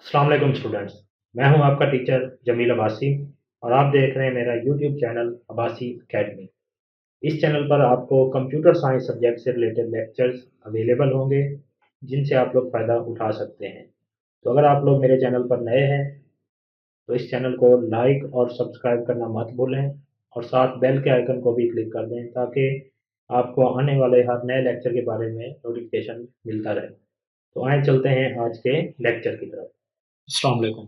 अस्सलाम वालेकुम स्टूडेंट्स। मैं हूं आपका टीचर जमील अब्बासी और आप देख रहे हैं मेरा यूट्यूब चैनल अब्बासी अकेडमी। इस चैनल पर आपको कंप्यूटर साइंस सब्जेक्ट से रिलेटेड लेक्चर्स अवेलेबल होंगे जिनसे आप लोग फ़ायदा उठा सकते हैं। तो अगर आप लोग मेरे चैनल पर नए हैं तो इस चैनल को लाइक और सब्सक्राइब करना मत भूलें और साथ बेल के आइकन को भी क्लिक कर दें ताकि आपको आने वाले हर नए लेक्चर के बारे में नोटिफिकेशन मिलता रहे। तो आए चलते हैं आज के लेक्चर की तरफ। अस्सलाम वालेकुम।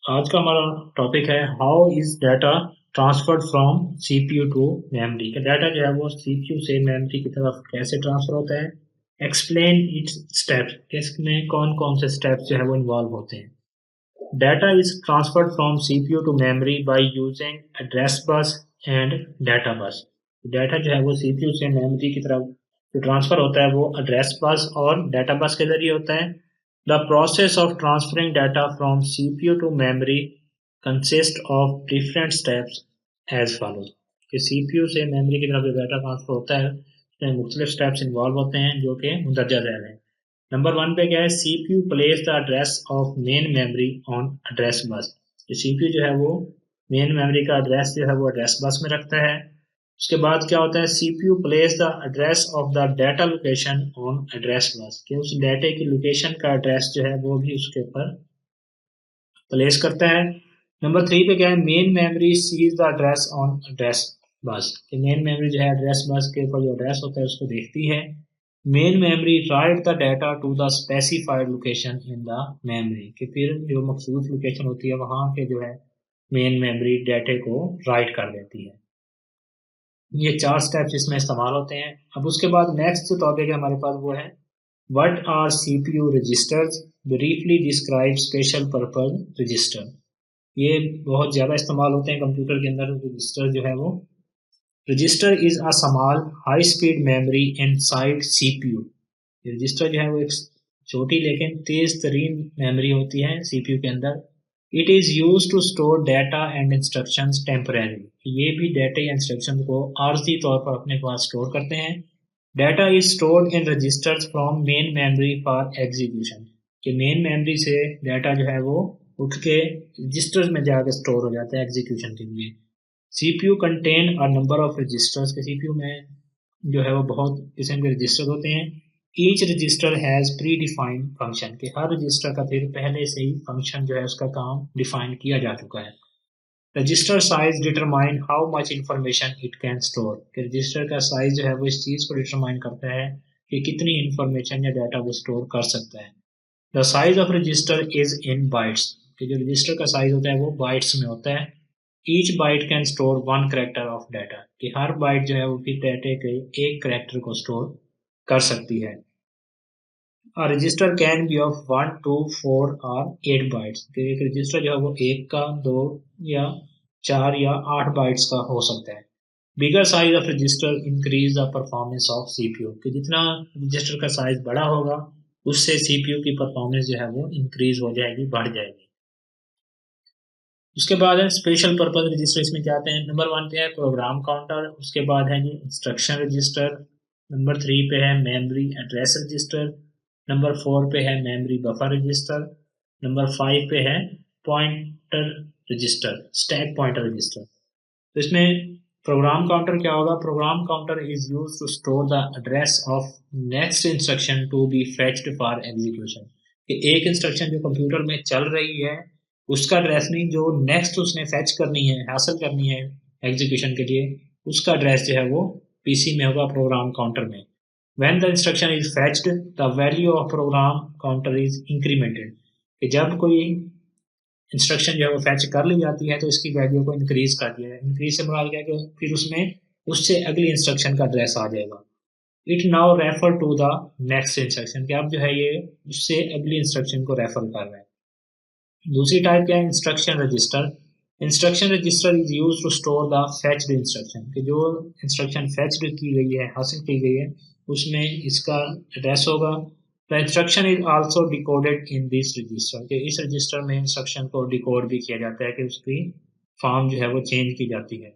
आज का हमारा टॉपिक है how is data transferred from CPU to memory. का डाटा जो है वो सीपीयू से मेमोरी की तरफ कैसे ट्रांसफर होता है। एक्सप्लेन इट्स स्टेप्स, इसमें कौन कौन से स्टेप्स जो है वो इन्वॉल्व होते हैं। Data is transferred from CPU to memory by using address bus and data bus. Data जो है वो सीपीयू से मेमोरी की तरफ जो ट्रांसफर होता है वो एड्रेस बस और डाटा बस के जरिए होता है। The process of transferring data from CPU to memory consists of different steps as follows. कि CPU से memory की तरफ जो डाटा ट्रांसफर होता है उसमें मुख्तलिफ स्टेप्स इन्वॉल्व होते हैं जो कि मुंदरजा झैल हैं। नंबर 1 पे क्या है, CPU place the address of main memory on address बस। CPU जो है वो मेन मेमोरी का एड्रेस जो है वो एड्रेस बस में रखता है। उसके बाद क्या होता है, CPU place the address of the data location on address bus, कि उस डाटे की लोकेशन का एड्रेस जो है वो भी उसके ऊपर प्लेस करता है। नंबर 3 पे क्या है, main memory sees the address on address bus, कि मेन मेमोरी जो है एड्रेस बस के ऊपर जो एड्रेस होता है उसको देखती है। Main memory write the data to the specified location in the memory, कि फिर जो मखसूस लोकेशन होती है वहाँ पे जो है मेन मेमोरी डाटे को राइट कर देती है। ये 4 स्टेप्स इसमें इस्तेमाल होते हैं। अब उसके बाद नेक्स्ट जो टॉपिक है हमारे पास वो है what are CPU registers, briefly describe special purpose register. ये बहुत ज़्यादा इस्तेमाल होते हैं कंप्यूटर के अंदर। रजिस्टर जो है वो, register is a small high speed memory inside CPU. Register जो है वो एक छोटी लेकिन तेज तरीन मेमोरी होती है सीपीयू के अंदर। It is use to store data and instructions temporary. ये भी डाटा या इंस्ट्रक्शन को आर्जी तौर पर अपने पास स्टोर करते हैं। Data is stored in registers from main memory for execution, कि मेन मेमोरी से डाटा जो है वो उठ के रजिस्टर्स में जाकर स्टोर हो जाता है एग्जीक्यूशन के लिए। CPU contain a number of registers, के सीपीयू में जो है वो बहुत किस्म के रजिस्टर होते हैं। Each resistor has pre defined function, कि हर रजिस्टर का फिर पहले से ही फंक्शन जो है उसका काम डिफाइन किया जा चुका है। Register size determine how much information it can store, कि रजिस्टर का साइज जो है वो इस चीज़ को डिटरमाइन करता है कि कितनी इंफॉर्मेशन या डाटा वो स्टोर कर सकता है। The size of register is in bytes, कि जो रजिस्टर का साइज होता है वो बाइट्स में होता है। Each byte can store 1 character of data, कि हर बाइट जो है वो फिर डाटे के एक करेक्टर को स्टोर कर सकती है। A register can be of 1, 2, 4 और 8 बाइट्स, कि एक रजिस्टर जो है वो 1 का, 2 या 4 या 8 बाइट्स का हो सकता है। Bigger size of register increase the performance of CPU, कि जितना रजिस्टर का साइज बड़ा होगा उससे सीपीयू की परफॉर्मेंस जो है वो इंक्रीज हो जाएगी, बढ़ जाएगी। उसके बाद है स्पेशल पर्पज रजिस्टर। इसमें क्या आते हैं, नंबर 1 पे है प्रोग्राम काउंटर, उसके बाद है जी इंस्ट्रक्शन रजिस्टर, नंबर 3 पे है मेमोरी एड्रेस रजिस्टर, नंबर 4 पे है मेमोरी बफर रजिस्टर, नंबर 5 पे है pointer register, stack pointer register. तो इसमें प्रोग्राम काउंटर क्या होगा, program counter is use to store the address of next instruction to be fetched for execution, कि एक इंस्ट्रक्शन जो कंप्यूटर में चल रही है उसका एड्रेस नहीं, जो नेक्स्ट उसने फेच करनी है, हासिल करनी है एग्जीक्यूशन के लिए, उसका एड्रेस जो है वो पीसी में होगा प्रोग्राम काउंटर में। When the instruction is fetched the value of programme counter is incremented, कि जब कोई इंस्ट्रक्शन जो है वो फैच कर ली जाती है तो इसकी वैल्यू को इंक्रीज कर दिया है। इंक्रीज से मुराद क्या है कि फिर उसमें उससे अगली इंस्ट्रक्शन का एड्रेस आ जाएगा। It now refer to the next instruction, कि अब जो है ये उससे अगली इंस्ट्रक्शन को रेफर कर रहा है। दूसरी टाइप क्या है, instruction register. Instruction register is use to store the fetched instruction, कि जो इंस्ट्रक्शन फेच्ड की गई है, हासिल की गई है, उसमें इसका एड्रेस होगा। The instruction is also decoded in this register, कि इस रजिस्टर में इंस्ट्रक्शन को डिकोड भी किया जाता है, कि उसकी फॉर्म जो है वो चेंज की जाती है।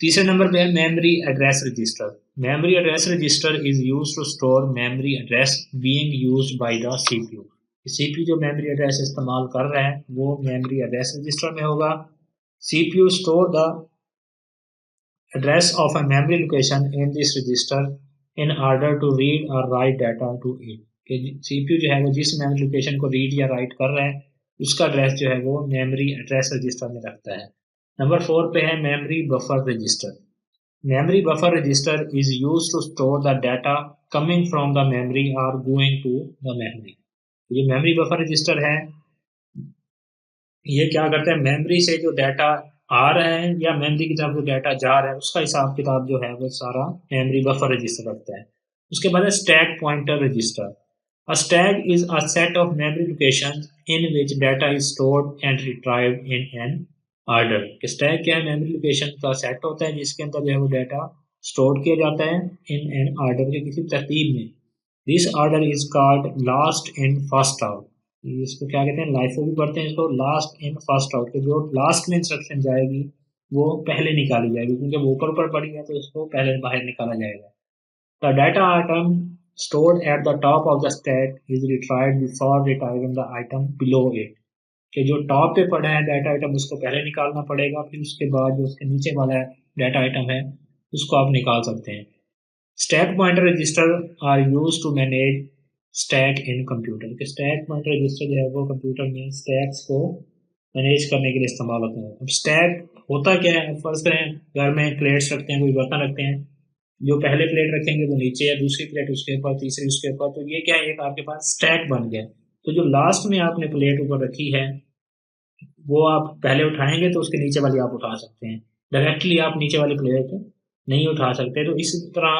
तीसरे नंबर पे है memory address register. Memory address register is use to store memory address being used by the CPU, CPU जो मेमोरी एड्रेस इस्तेमाल कर रहा है वो मेमोरी एड्रेस रजिस्टर में होगा। CPU store the address of a memory location in this register in order to read और write data to it. कि CPU जो है वो जिस मेमोरी लोकेशन को रीड या राइट कर रहा है उसका एड्रेस जो है वो मेमोरी एड्रेस रजिस्टर में रखता है। नंबर 4 पे है memory buffer register. Memory buffer register is used to store the data coming from the memory or going to the memory। ये memory buffer register है, ये क्या करता है, मेमोरी से जो डाटा आ रहा है या मेमोरी की तरफ जो डाटा जा रहा है उसका हिसाब किताब जो है वो सारा मेमोरी बफर रजिस्टर रखता है। उसके बाद है stack pointer register. A stack is a set of memory locations in which data is stored and retrieved in an order. Stack क्या है, मेमोरी लोकेशन का सेट होता है जिसके अंदर जो है वो डाटा स्टोर किया जाता है इन एन ऑर्डर के किसी तरतीब में। This order is called last in first out. इसको क्या कहते हैं, लाइफो भी पढ़ते हैं इसको, लास्ट इन फर्स्ट आउट। जो लास्ट में इंस्ट्रक्शन जाएगी वो पहले निकाली जाएगी, क्योंकि वो ऊपर ऊपर पड़ी है तो इसको पहले बाहर निकाला जाएगा। The data item stored at the top of the stack is retrieved before retrieving the item below it। कि जो टॉप पे पड़ा है डाटा आइटम उसको पहले निकालना पड़ेगा, फिर उसके बाद जो उसके नीचे वाला डाटा आइटम है उसको आप निकाल सकते हैं। Stack pointer register are use to manage stack in computer. के स्टैक पॉइंटर रजिस्टर जो है वो कंप्यूटर में स्टैक्स को मैनेज करने के लिए इस्तेमाल होता है। अब स्टैक होता क्या है, फर्ज करें घर में प्लेट्स रखते हैं, कोई बर्तन रखते हैं, जो पहले प्लेट रखेंगे वो नीचे है, दूसरी प्लेट उसके ऊपर, तीसरी उसके ऊपर, तो ये क्या है, एक आपके पास स्टैक बन गया। तो जो लास्ट में आपने प्लेट ऊपर रखी है वो आप पहले उठाएंगे तो उसके नीचे वाली आप उठा सकते हैं, डायरेक्टली आप नीचे वाली प्लेट नहीं उठा सकते। तो इसी तरह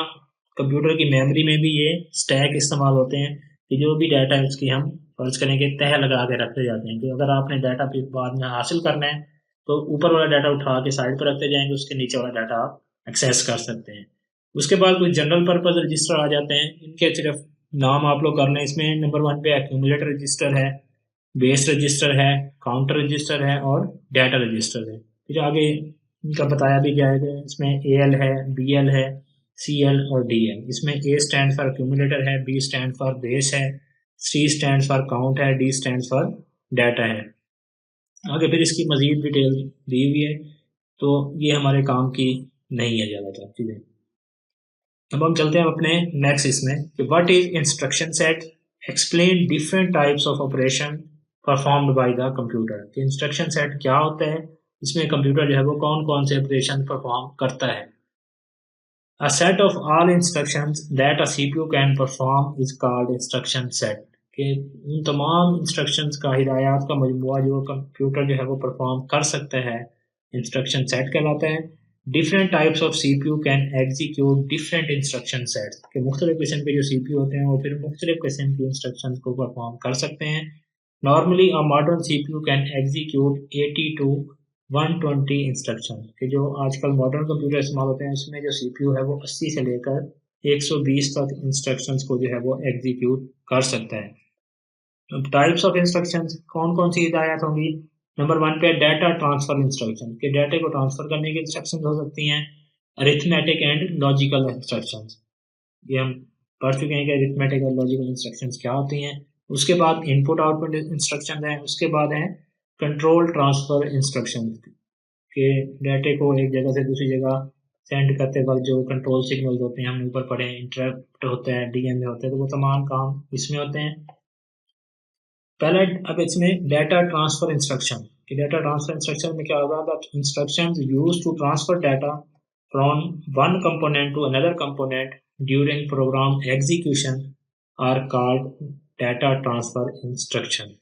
कंप्यूटर की मेमोरी में भी ये स्टैक इस्तेमाल होते हैं कि जो भी डाटा है उसकी हम फर्ज करेंगे तह लगा के रखते जाते हैं। तो अगर आपने डाटा फिर बाद में हासिल करना है तो ऊपर वाला डाटा उठा के साइड पर रखते जाएंगे, उसके नीचे वाला डाटा आप एक्सेस कर सकते हैं। उसके बाद कुछ जनरल पर्पज रजिस्टर आ जाते हैं, इनके सिर्फ नाम आप लोग कर लें। इसमें नंबर 1 पे एक्यूमुलेटर रजिस्टर है, बेस रजिस्टर है, काउंटर रजिस्टर है और डाटा रजिस्टर है। फिर आगे इनका बताया भी गया है, इसमें AL है, BL है, CL और DL। इसमें A स्टैंड फॉर एक्यूमुलेटर है, B स्टैंड फॉर बेस है, C स्टैंड फॉर काउंट है, D स्टैंड फॉर डाटा है। आगे फिर इसकी मजीद डिटेल दी हुई है, तो ये हमारे काम की नहीं है ज़्यादातर चीज़ें। अब हम चलते हैं अपने नेक्स्ट इसमें कि what is instruction set, explain different types of operation performed by the computer. कि इंस्ट्रक्शन सेट क्या होता है, इसमें कंप्यूटर जो है वो कौन कौन से ऑपरेशन परफॉर्म करता है। A set of all instructions that a CPU can perform is called instruction set. कि उन तमाम इंस्ट्रक्शंस का, हिदायत का मजमूआ जो कंप्यूटर जो है वो परफॉर्म कर सकता है, इंस्ट्रक्शन सेट कहलाता है। Different types of CPU can execute different instruction sets. के मुख्तलिफ किस्म के जो CPU होते हैं वो फिर मुख्तलिफ किस्म की इंस्ट्रक्शन को परफॉर्म कर सकते हैं। Normally a modern CPU can execute 80 to 120 instruction. के जो आजकल मॉडर्न कंप्यूटर इस्तेमाल होते हैं उसमें जो CPU है वो 80 से लेकर 120 तक इंस्ट्रक्शंस को जो है वो एग्जीक्यूट कर सकता है। टाइप्स ऑफ इंस्ट्रक्शंस कौन कौन सी हिदायत होंगी। नंबर 1 पे डाटा ट्रांसफर इंस्ट्रक्शन, के डाटे को ट्रांसफर करने की इंस्ट्रक्शन हो सकती हैं। अरिथमेटिक एंड लॉजिकल इंस्ट्रक्शंस, ये हम पढ़ चुके हैं कि अरिथमेटिक और लॉजिकल इंस्ट्रक्शंस क्या होती हैं। उसके बाद इनपुट आउटपुट इंस्ट्रक्शन हैं। उसके बाद हैं कंट्रोल ट्रांसफर इंस्ट्रक्शन, के डाटे को एक जगह से दूसरी जगह सेंड करते वक्त जो कंट्रोल सिग्नल होते हैं, हमने ऊपर पढ़े, इंटरप्ट होता है, DMA होता है, तो वो तमाम काम इसमें होते हैं। पहले अब इसमें डाटा ट्रांसफर इंस्ट्रक्शन, कि डाटा ट्रांसफर इंस्ट्रक्शन में क्या होगा, that instructions used to transfer data from one component to another component during program execution are called data transfer instruction.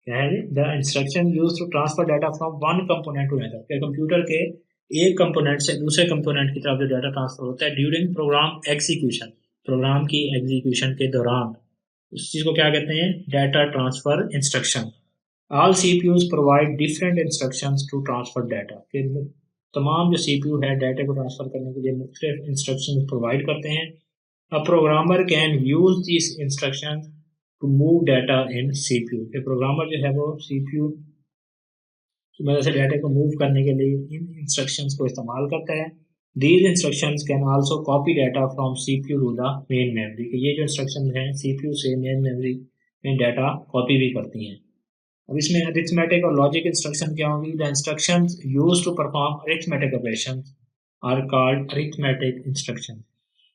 क्या है, the instruction used to transfer data from one component to another, कि computer के एक component से दूसरे component की तरफ जो डाटा ट्रांसफर होता है ड्यूरिंग प्रोग्राम एग्जीक्यूशन, प्रोग्राम की एग्जीक्यूशन के दौरान, उस चीज़ को क्या कहते हैं, data transfer instruction. All CPUs provide different instructions to transfer data, कि तमाम जो CPU है डाटा को ट्रांसफर करने के लिए मुख्तलिफ इंस्ट्रक्शन प्रोवाइड करते हैं। A programmer can use this instruction to move data in CPU, के प्रोग्रामर जो है वो CPU की मदद से डाटा को मूव करने के लिए इन इंस्ट्रक्शंस को इस्तेमाल करता है। These instructions can also copy data from CPU to the main memory, कि ये जो इंस्ट्रक्शन हैं CPU से मेन मेमोरी में डाटा कॉपी भी करती हैं। अब इसमें अरिथमेटिक और लॉजिक इंस्ट्रक्शन क्या होंगी? The instructions used to perform arithmetic operations are called arithmetic instruction.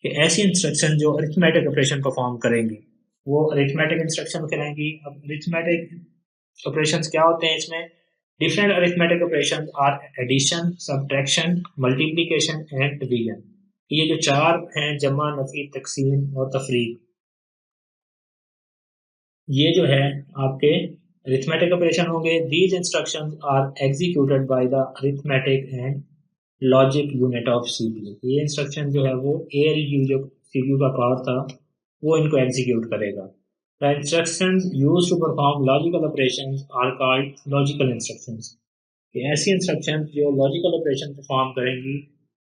कि ऐसी इंस्ट्रक्शन जो अरिथमेटिक ऑपरेशन परफॉर्म करेंगी वो अरिथमेटिक इंस्ट्रक्शन कहलाएंगी। अब अरिथमेटिक ऑपरेशंस क्या होते हैं इसमें? Different arithmetic operations are addition, subtraction, multiplication and division. ये जो चार हैं, जमा, नफी, तकसीम और तफरीक, ये जो है आपके अरिथमेटिक ऑपरेशन होंगे। These instructions are executed by the arithmetic and logic unit of CPU. ये इंस्ट्रक्शन जो है वो एएलयू जो सीपीयू का पार्ट था वो इनको एग्जीक्यूट करेगा। The instructions used to perform logical operations are called logical instructions. ऐसी इंस्ट्रक्शंस जो लॉजिकल ऑपरेशन परफॉर्म करेंगी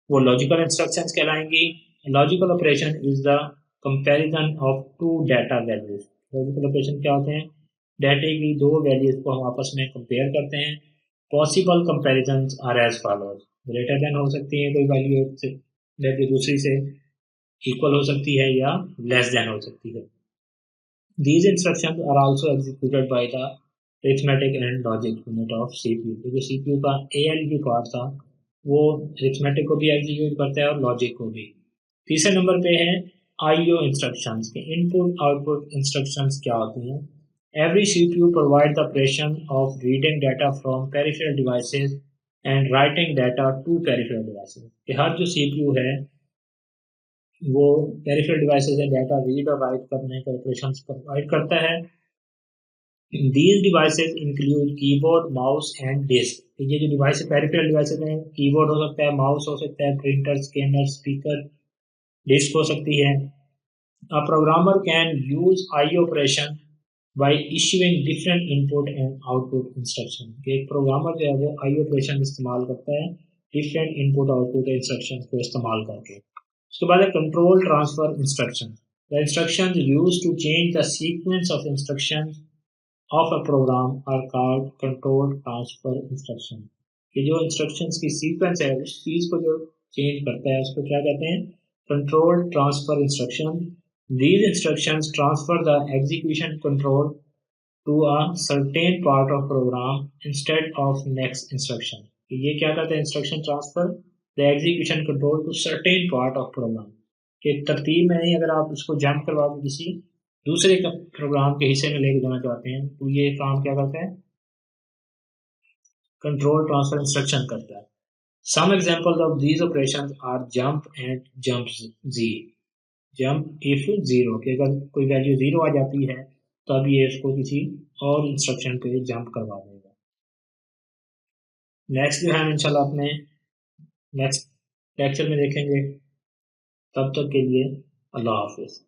वो लॉजिकल इंस्ट्रक्शंस कहलाएंगी। Logical operation is the comparison of two data values. Logical operation क्या होते हैं? डाटे की दो वैल्यूज को हम आपस में कंपेयर करते हैं। Possible comparisons are as follows. Greater than हो सकती है कोई वैल्यू दूसरी से इक्वल हो सकती है या लेस देन हो सकती है। These instructions are also executed by the arithmetic and logic unit of CPU. तो जो सीपीयू का एएलयू पार्ट था वो अरिथमेटिक को भी एग्जीक्यूट करता है और लॉजिक को भी। तीसरे नंबर पे है आईओ इंस्ट्रक्शंस के इनपुट आउटपुट इंस्ट्रक्शंस क्या होती हैं? Every CPU provide the operation of reading data from peripheral devices and writing data to peripheral devices. कि हर जो सीपीयू है वो पेरिफेरल डिवाइसेस से डाटा रीड और राइट करने के ऑपरेशंस प्रोवाइड करता है। These devices include keyboard, mouse and disk। ये जो डिवाइस पेरिफेरल डिवाइसेस हैं, कीबोर्ड हो सकता है, माउस हो सकता है, प्रिंटर, स्कैनर, स्पीकर, डिस्क हो सकती है। A programmer can use IO operation by issuing different input and output instruction। एक प्रोग्रामर जो है वो IO ऑपरेशन इस्तेमाल करता है डिफरेंट इनपुट आउटपुट इंस्ट्रक्शन को इस्तेमाल करके। उसके बाद है control transfer instruction. The instructions used to change the sequence of instructions of a program are called control transfer instruction। कि जो इंस्ट्रक्शंस की सीक्वेंस है उस चीज को जो चेंज करता है उसको क्या कहते हैं? Control transfer instruction. These instructions transfer the execution control to a certain part of program instead of next instruction। ये क्या कहते हैं? Instruction transfer the execution control to certain part of program. कि तरतीब में नहीं, अगर आप उसको जंप करवा के किसी दूसरे प्रोग्राम के हिस्से में लेके जाना चाहते हैं तो ये काम क्या करता है? कंट्रोल ट्रांसफर इंस्ट्रक्शन करता है। Some examples of these operations are jump and jump G. Jump if zero, कि अगर कोई वैल्यू जीरो आ जाती है तो अब ये इसको किसी और इंस्ट्रक्शन पे जंप करवा देगा। नेक्स्ट जो है इंशाल्लाह अपने नेक्स्ट लेक्चर में देखेंगे। तब तक के लिए अल्लाह हाफिज।